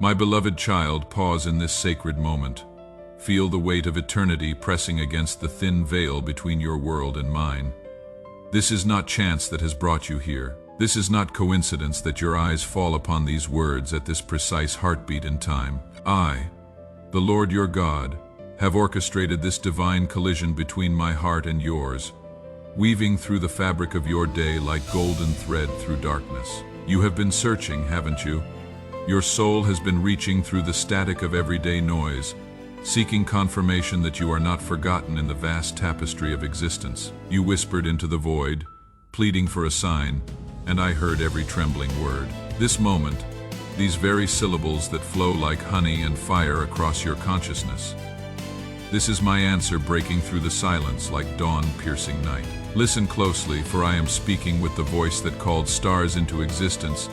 My beloved child, pause in this sacred moment. Feel the weight of eternity pressing against the thin veil between your world and mine. This is not chance that has brought you here. This is not coincidence that your eyes fall upon these words at this precise heartbeat in time. I, the Lord your God, have orchestrated this divine collision between my heart and yours, weaving through the fabric of your day like golden thread through darkness. You have been searching, haven't you? Your soul has been reaching through the static of everyday noise, seeking confirmation that you are not forgotten in the vast tapestry of existence. You whispered into the void, pleading for a sign, and I heard every trembling word. This moment, these very syllables that flow like honey and fire across your consciousness. This is my answer breaking through the silence like dawn-piercing night. Listen closely, for I am speaking with the voice that called stars into existence,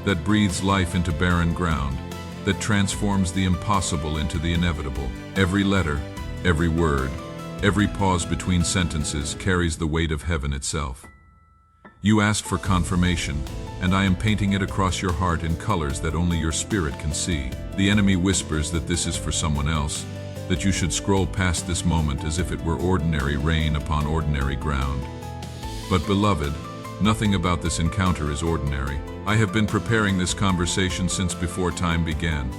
that breathes life into barren ground, that transforms the impossible into the inevitable. Every letter, every word, every pause between sentences carries the weight of heaven itself. You asked for confirmation, and I am painting it across your heart in colors that only your spirit can see. The enemy whispers that this is for someone else, that you should scroll past this moment as if it were ordinary rain upon ordinary ground. But beloved, nothing about this encounter is ordinary. I have been preparing this conversation since before time began,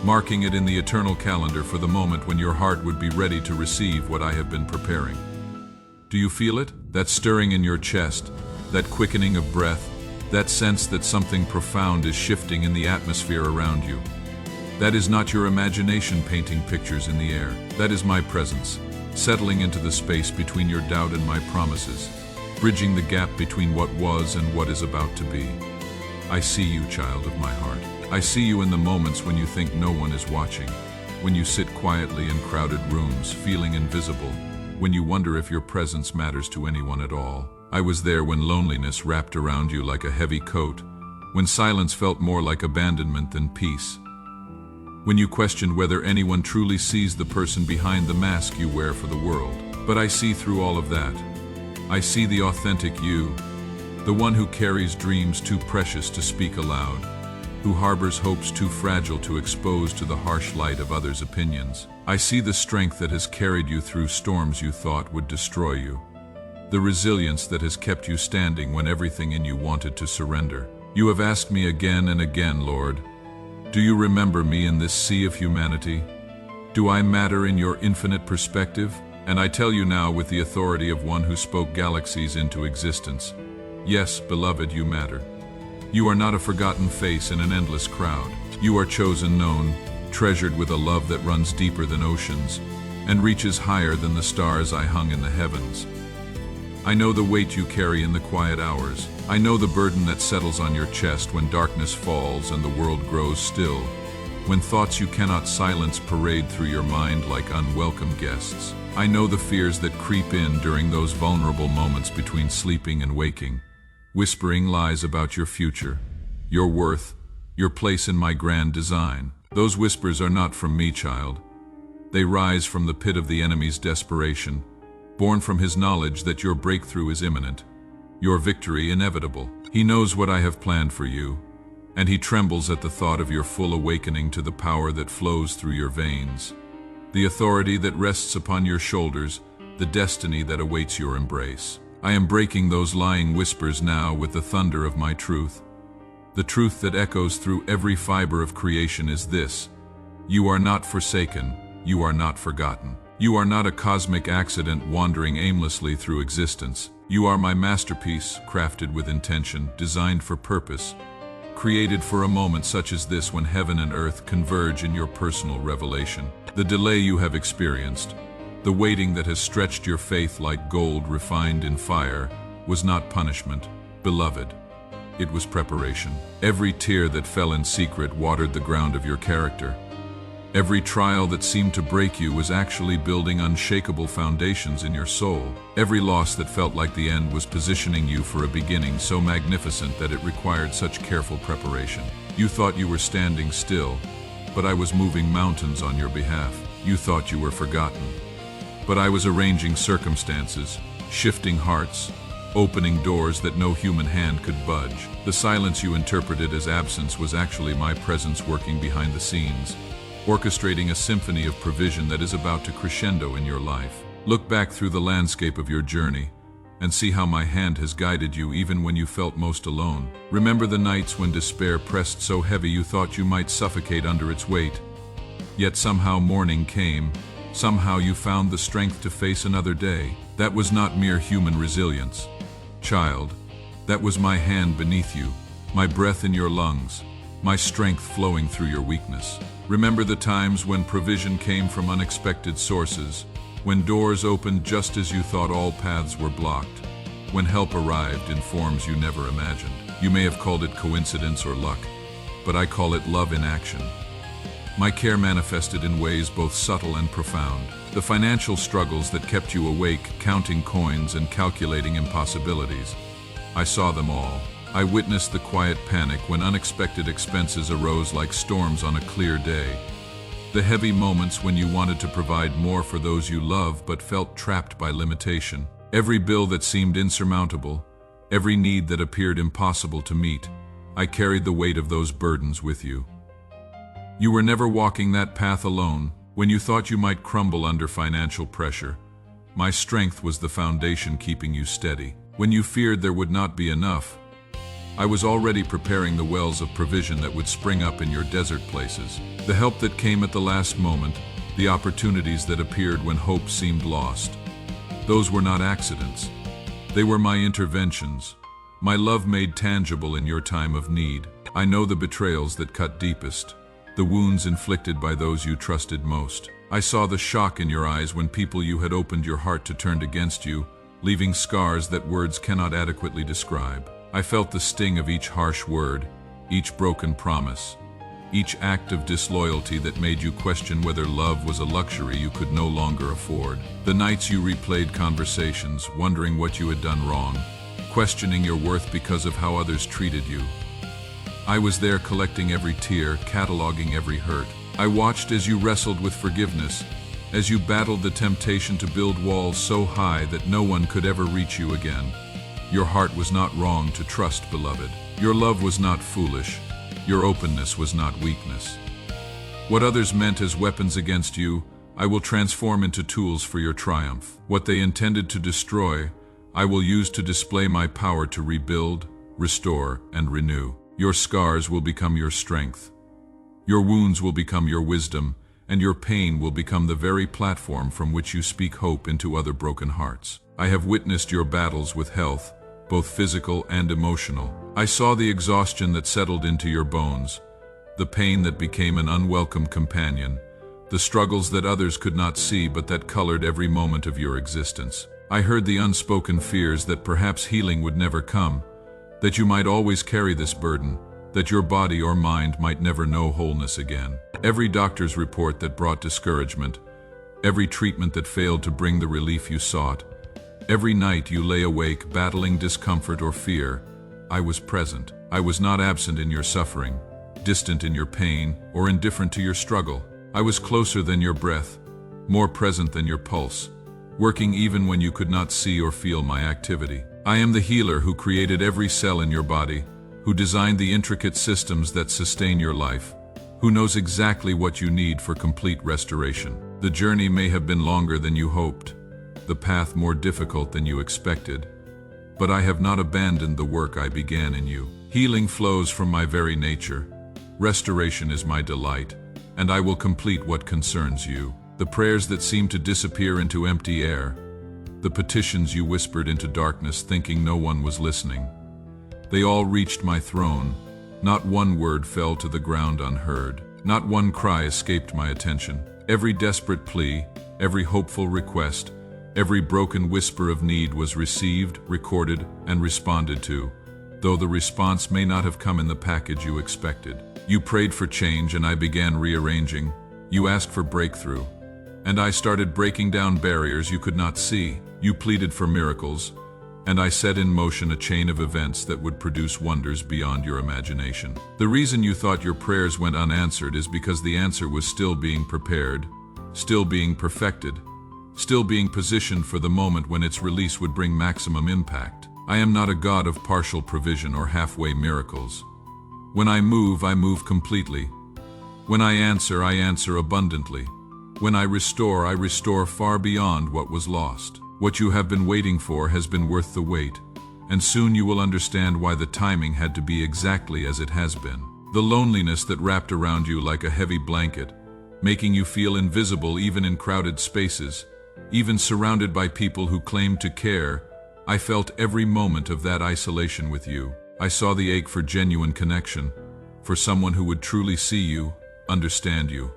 marking it in the eternal calendar for the moment when your heart would be ready to receive what I have been preparing. Do you feel it? That stirring in your chest, that quickening of breath, that sense that something profound is shifting in the atmosphere around you. That is not your imagination painting pictures in the air. That is my presence, settling into the space between your doubt and my promises, bridging the gap between what was and what is about to be. I see you, child of my heart. I see you in the moments when you think no one is watching, when you sit quietly in crowded rooms, feeling invisible, when you wonder if your presence matters to anyone at all. I was there when loneliness wrapped around you like a heavy coat, when silence felt more like abandonment than peace, when you questioned whether anyone truly sees the person behind the mask you wear for the world. But I see through all of that. I see the authentic you, the one who carries dreams too precious to speak aloud, who harbors hopes too fragile to expose to the harsh light of others' opinions. I see the strength that has carried you through storms you thought would destroy you, the resilience that has kept you standing when everything in you wanted to surrender. You have asked me again and again, Lord, do you remember me in this sea of humanity? Do I matter in your infinite perspective? And I tell you now with the authority of one who spoke galaxies into existence, yes, beloved, you matter. You are not a forgotten face in an endless crowd. You are chosen, known, treasured with a love that runs deeper than oceans and reaches higher than the stars I hung in the heavens. I know the weight you carry in the quiet hours. I know the burden that settles on your chest when darkness falls and the world grows still, when thoughts you cannot silence parade through your mind like unwelcome guests. I know the fears that creep in during those vulnerable moments between sleeping and waking, whispering lies about your future, your worth, your place in my grand design. Those whispers are not from me, child. They rise from the pit of the enemy's desperation, born from his knowledge that your breakthrough is imminent, your victory inevitable. He knows what I have planned for you, and he trembles at the thought of your full awakening to the power that flows through your veins, the authority that rests upon your shoulders, the destiny that awaits your embrace. I am breaking those lying whispers now with the thunder of my truth. The truth that echoes through every fiber of creation is this: you are not forsaken, you are not forgotten. You are not a cosmic accident wandering aimlessly through existence. You are my masterpiece, crafted with intention, designed for purpose, created for a moment such as this when heaven and earth converge in your personal revelation. The delay you have experienced, the waiting that has stretched your faith like gold refined in fire, was not punishment, beloved. It was preparation. Every tear that fell in secret watered the ground of your character. Every trial that seemed to break you was actually building unshakable foundations in your soul. Every loss that felt like the end was positioning you for a beginning so magnificent that it required such careful preparation. You thought you were standing still, but I was moving mountains on your behalf. You thought you were forgotten, but I was arranging circumstances, shifting hearts, opening doors that no human hand could budge. The silence you interpreted as absence was actually my presence working behind the scenes, orchestrating a symphony of provision that is about to crescendo in your life. Look back through the landscape of your journey and see how my hand has guided you even when you felt most alone. Remember the nights when despair pressed so heavy you thought you might suffocate under its weight. Yet somehow morning came, somehow you found the strength to face another day. That was not mere human resilience. Child, that was my hand beneath you, my breath in your lungs, my strength flowing through your weakness. Remember the times when provision came from unexpected sources, when doors opened just as you thought all paths were blocked, when help arrived in forms you never imagined. You may have called it coincidence or luck, but I call it love in action. My care manifested in ways both subtle and profound. The financial struggles that kept you awake, counting coins and calculating impossibilities. I saw them all. I witnessed the quiet panic when unexpected expenses arose like storms on a clear day. The heavy moments when you wanted to provide more for those you love but felt trapped by limitation. Every bill that seemed insurmountable, every need that appeared impossible to meet. I carried the weight of those burdens with you. You were never walking that path alone. When you thought you might crumble under financial pressure, my strength was the foundation keeping you steady. When you feared there would not be enough, I was already preparing the wells of provision that would spring up in your desert places. The help that came at the last moment, the opportunities that appeared when hope seemed lost. Those were not accidents. They were my interventions, my love made tangible in your time of need. I know the betrayals that cut deepest, the wounds inflicted by those you trusted most. I saw the shock in your eyes when people you had opened your heart to turned against you, leaving scars that words cannot adequately describe. I felt the sting of each harsh word, each broken promise, each act of disloyalty that made you question whether love was a luxury you could no longer afford. The nights you replayed conversations, wondering what you had done wrong, questioning your worth because of how others treated you. I was there collecting every tear, cataloging every hurt. I watched as you wrestled with forgiveness, as you battled the temptation to build walls so high that no one could ever reach you again. Your heart was not wrong to trust, beloved. Your love was not foolish. Your openness was not weakness. What others meant as weapons against you, I will transform into tools for your triumph. What they intended to destroy, I will use to display my power to rebuild, restore, and renew. Your scars will become your strength. Your wounds will become your wisdom, and your pain will become the very platform from which you speak hope into other broken hearts. I have witnessed your battles with health, both physical and emotional. I saw the exhaustion that settled into your bones, the pain that became an unwelcome companion, the struggles that others could not see but that colored every moment of your existence. I heard the unspoken fears that perhaps healing would never come, that you might always carry this burden, that your body or mind might never know wholeness again. Every doctor's report that brought discouragement, every treatment that failed to bring the relief you sought, every night you lay awake battling discomfort or fear, I was present. I was not absent in your suffering, distant in your pain, or indifferent to your struggle. I was closer than your breath, more present than your pulse, working even when you could not see or feel my activity. I am the healer who created every cell in your body, who designed the intricate systems that sustain your life, who knows exactly what you need for complete restoration. The journey may have been longer than you hoped, the path more difficult than you expected, but I have not abandoned the work I began in you. Healing flows from my very nature. Restoration is my delight, and I will complete what concerns you. The prayers that seemed to disappear into empty air, the petitions you whispered into darkness thinking no one was listening, they all reached my throne. Not one word fell to the ground unheard. Not one cry escaped my attention. Every desperate plea, every hopeful request, every broken whisper of need was received, recorded, and responded to, though the response may not have come in the package you expected. You prayed for change and I began rearranging. You asked for breakthrough, and I started breaking down barriers you could not see. You pleaded for miracles, and I set in motion a chain of events that would produce wonders beyond your imagination. The reason you thought your prayers went unanswered is because the answer was still being prepared, still being perfected, still being positioned for the moment when its release would bring maximum impact. I am not a God of partial provision or halfway miracles. When I move completely. When I answer abundantly. When I restore far beyond what was lost. What you have been waiting for has been worth the wait, and soon you will understand why the timing had to be exactly as it has been. The loneliness that wrapped around you like a heavy blanket, making you feel invisible even in crowded spaces, even surrounded by people who claimed to care. I felt every moment of that isolation with you. I saw the ache for genuine connection, for someone who would truly see you, understand you,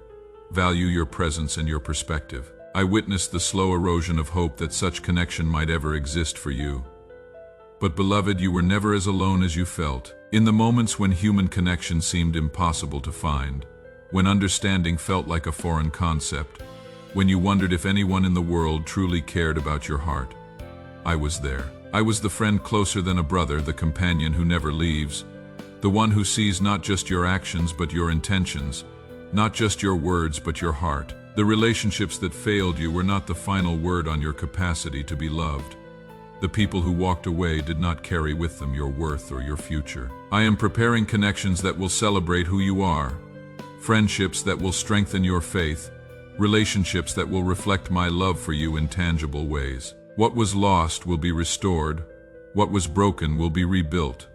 value your presence and your perspective. I witnessed the slow erosion of hope that such connection might ever exist for you. But beloved, you were never as alone as you felt. In the moments when human connection seemed impossible to find, when understanding felt like a foreign concept, when you wondered if anyone in the world truly cared about your heart, I was there. I was the friend closer than a brother, the companion who never leaves, the one who sees not just your actions but your intentions, not just your words but your heart. The relationships that failed you were not the final word on your capacity to be loved. The people who walked away did not carry with them your worth or your future. I am preparing connections that will celebrate who you are, friendships that will strengthen your faith, relationships that will reflect my love for you in tangible ways. What was lost will be restored. What was broken will be rebuilt.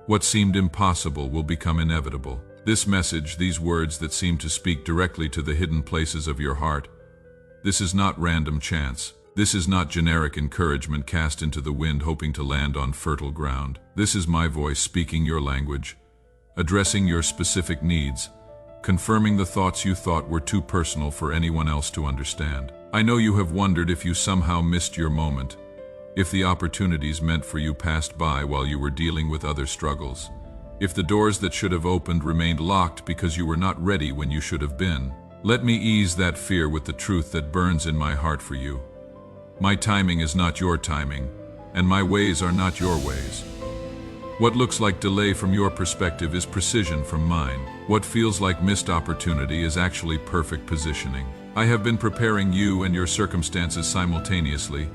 What seemed impossible will become inevitable. This message, these words that seem to speak directly to the hidden places of your heart, this is not random chance. This is not generic encouragement cast into the wind hoping to land on fertile ground. This is my voice speaking your language, addressing your specific needs, confirming the thoughts you thought were too personal for anyone else to understand. I know you have wondered if you somehow missed your moment, if the opportunities meant for you passed by while you were dealing with other struggles, if the doors that should have opened remained locked because you were not ready when you should have been. Let me ease that fear with the truth that burns in my heart for you. My timing is not your timing, and my ways are not your ways. What looks like delay from your perspective is precision from mine. What feels like missed opportunity is actually perfect positioning. I have been preparing you and your circumstances simultaneously,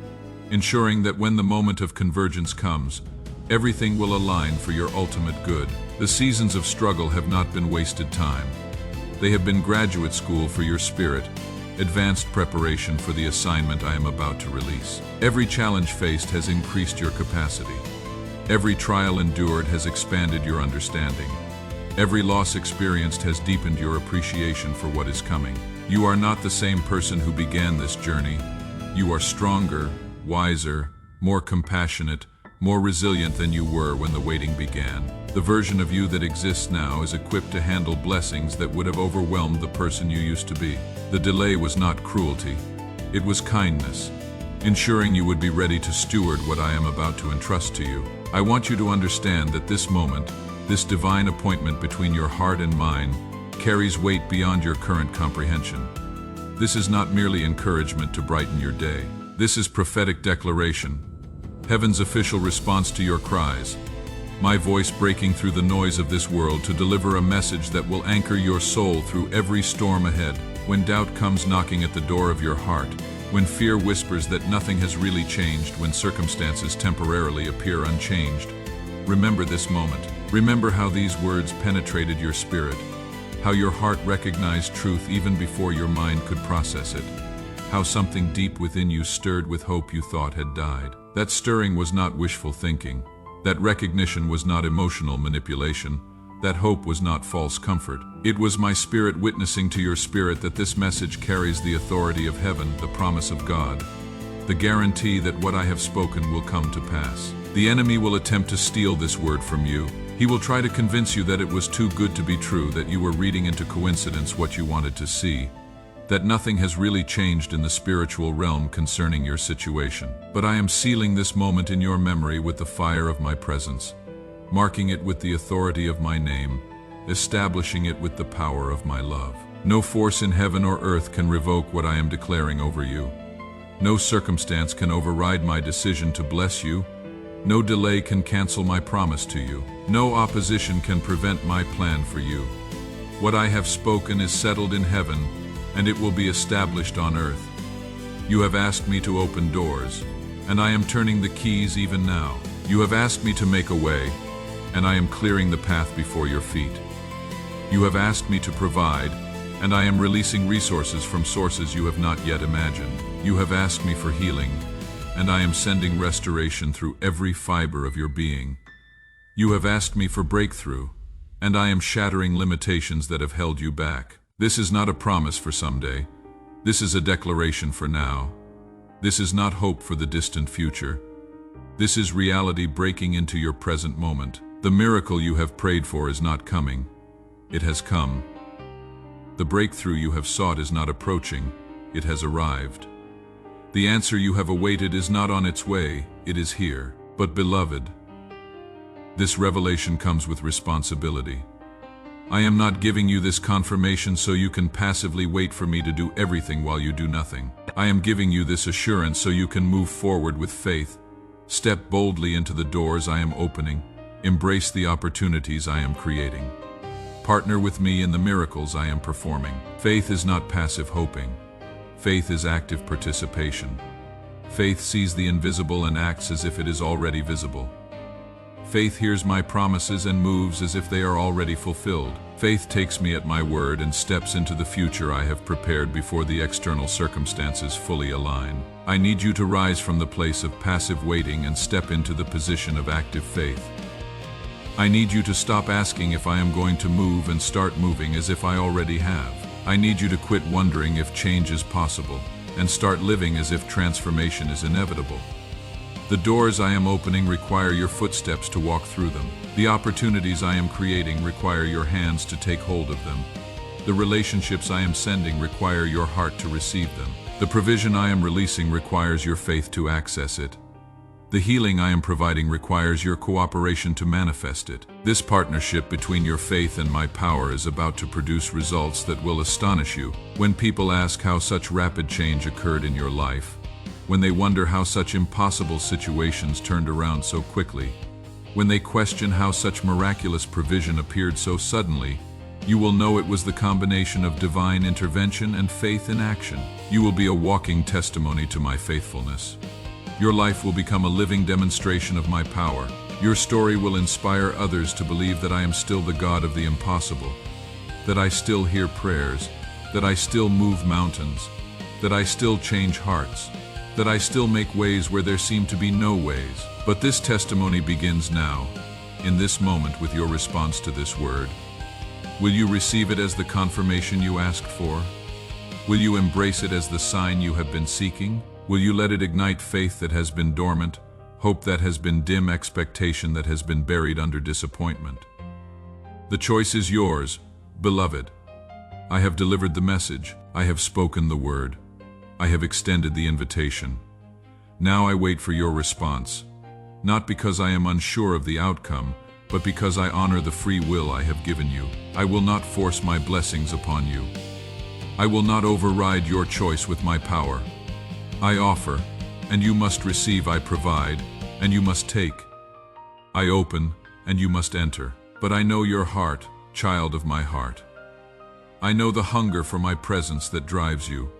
ensuring that when the moment of convergence comes, everything will align for your ultimate good. The seasons of struggle have not been wasted time. They have been graduate school for your spirit, advanced preparation for the assignment I am about to release. Every challenge faced has increased your capacity. Every trial endured has expanded your understanding. Every loss experienced has deepened your appreciation for what is coming. You are not the same person who began this journey. You are stronger, wiser, more compassionate, more resilient than you were when the waiting began. The version of you that exists now is equipped to handle blessings that would have overwhelmed the person you used to be. The delay was not cruelty, it was kindness, ensuring you would be ready to steward what I am about to entrust to you. I want you to understand that this moment, this divine appointment between your heart and mine, carries weight beyond your current comprehension. This is not merely encouragement to brighten your day. This is prophetic declaration, heaven's official response to your cries. My voice breaking through the noise of this world to deliver a message that will anchor your soul through every storm ahead. When doubt comes knocking at the door of your heart, when fear whispers that nothing has really changed, when circumstances temporarily appear unchanged, remember this moment. Remember how these words penetrated your spirit, how your heart recognized truth even before your mind could process it, how something deep within you stirred with hope you thought had died. That stirring was not wishful thinking. That recognition was not emotional manipulation. That hope was not false comfort. It was my spirit witnessing to your spirit that this message carries the authority of heaven, the promise of God, the guarantee that what I have spoken will come to pass. The enemy will attempt to steal this word from you. He will try to convince you that it was too good to be true, that you were reading into coincidence what you wanted to see, that nothing has really changed in the spiritual realm concerning your situation. But I am sealing this moment in your memory with the fire of my presence, marking it with the authority of my name, establishing it with the power of my love. No force in heaven or earth can revoke what I am declaring over you. No circumstance can override my decision to bless you. No delay can cancel my promise to you. No opposition can prevent my plan for you. What I have spoken is settled in heaven, and it will be established on earth. You have asked me to open doors, and I am turning the keys even now. You have asked me to make a way, and I am clearing the path before your feet. You have asked me to provide, and I am releasing resources from sources you have not yet imagined. You have asked me for healing, and I am sending restoration through every fiber of your being. You have asked me for breakthrough, and I am shattering limitations that have held you back. This is not a promise for someday. This is a declaration for now. This is not hope for the distant future. This is reality breaking into your present moment. The miracle you have prayed for is not coming. It has come. The breakthrough you have sought is not approaching. It has arrived. The answer you have awaited is not on its way. It is here. But beloved, this revelation comes with responsibility. I am not giving you this confirmation so you can passively wait for me to do everything while you do nothing. I am giving you this assurance so you can move forward with faith. Step boldly into the doors I am opening. Embrace the opportunities I am creating. Partner with me in the miracles I am performing. Faith is not passive hoping. Faith is active participation. Faith sees the invisible and acts as if it is already visible. Faith hears my promises and moves as if they are already fulfilled. Faith takes me at my word and steps into the future I have prepared before the external circumstances fully align. I need you to rise from the place of passive waiting and step into the position of active faith. I need you to stop asking if I am going to move and start moving as if I already have. I need you to quit wondering if change is possible and start living as if transformation is inevitable. The doors I am opening require your footsteps to walk through them. The opportunities I am creating require your hands to take hold of them. The relationships I am sending require your heart to receive them. The provision I am releasing requires your faith to access it. The healing I am providing requires your cooperation to manifest it. This partnership between your faith and my power is about to produce results that will astonish you. When people ask how such rapid change occurred in your life, when they wonder how such impossible situations turned around so quickly, when they question how such miraculous provision appeared so suddenly, you will know it was the combination of divine intervention and faith in action. You will be a walking testimony to my faithfulness. Your life will become a living demonstration of my power. Your story will inspire others to believe that I am still the God of the impossible, that I still hear prayers, that I still move mountains, that I still change hearts, that I still make ways where there seem to be no ways. But this testimony begins now, in this moment, with your response to this word. Will you receive it as the confirmation you asked for? Will you embrace it as the sign you have been seeking? Will you let it ignite faith that has been dormant, hope that has been dim, expectation that has been buried under disappointment? The choice is yours, beloved. I have delivered the message. I have spoken the word. I have extended the invitation. Now I wait for your response, not because I am unsure of the outcome, but because I honor the free will I have given you. I will not force my blessings upon you. I will not override your choice with my power. I offer, and you must receive. I provide, and you must take. I open, and you must enter. But I know your heart, child of my heart. I know the hunger for my presence that drives you,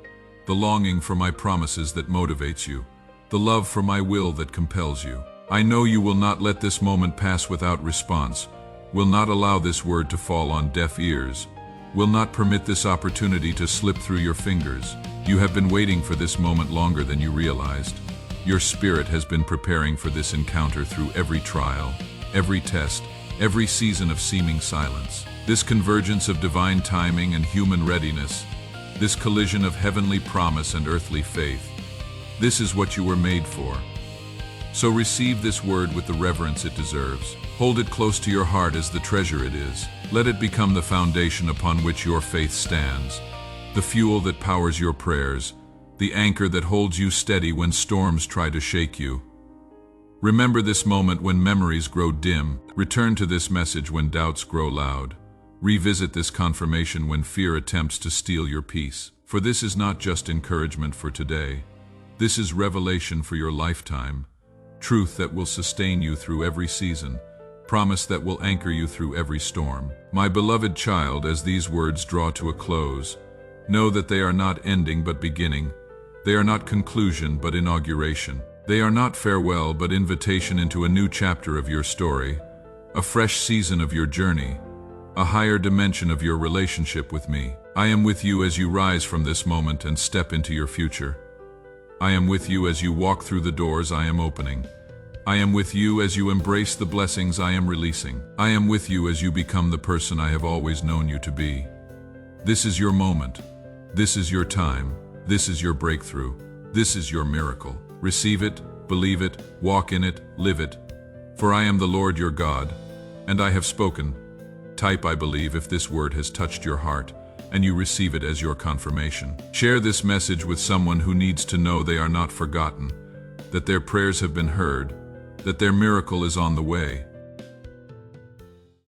the longing for my promises that motivates you, the love for my will that compels you. I know you will not let this moment pass without response, will not allow this word to fall on deaf ears, will not permit this opportunity to slip through your fingers. You have been waiting for this moment longer than you realized. Your spirit has been preparing for this encounter through every trial, every test, every season of seeming silence. This convergence of divine timing and human readiness, this collision of heavenly promise and earthly faith, this is what you were made for. So receive this word with the reverence it deserves. Hold it close to your heart as the treasure it is. Let it become the foundation upon which your faith stands, the fuel that powers your prayers, the anchor that holds you steady when storms try to shake you. Remember this moment when memories grow dim. Return to this message when doubts grow loud. Revisit this confirmation when fear attempts to steal your peace. For this is not just encouragement for today. This is revelation for your lifetime. Truth that will sustain you through every season. Promise that will anchor you through every storm. My beloved child, as these words draw to a close, know that they are not ending but beginning. They are not conclusion but inauguration. They are not farewell but invitation into a new chapter of your story, a fresh season of your journey, a higher dimension of your relationship with me. I am with you as you rise from this moment and step into your future. I am with you as you walk through the doors I am opening. I am with you as you embrace the blessings I am releasing. I am with you as you become the person I have always known you to be. This is your moment. This is your time. This is your breakthrough. This is your miracle. Receive it, believe it, walk in it, live it. For I am the Lord your God, and I have spoken. Type I believe if this word has touched your heart, and you receive it as your confirmation. Share this message with someone who needs to know they are not forgotten, that their prayers have been heard, that their miracle is on the way.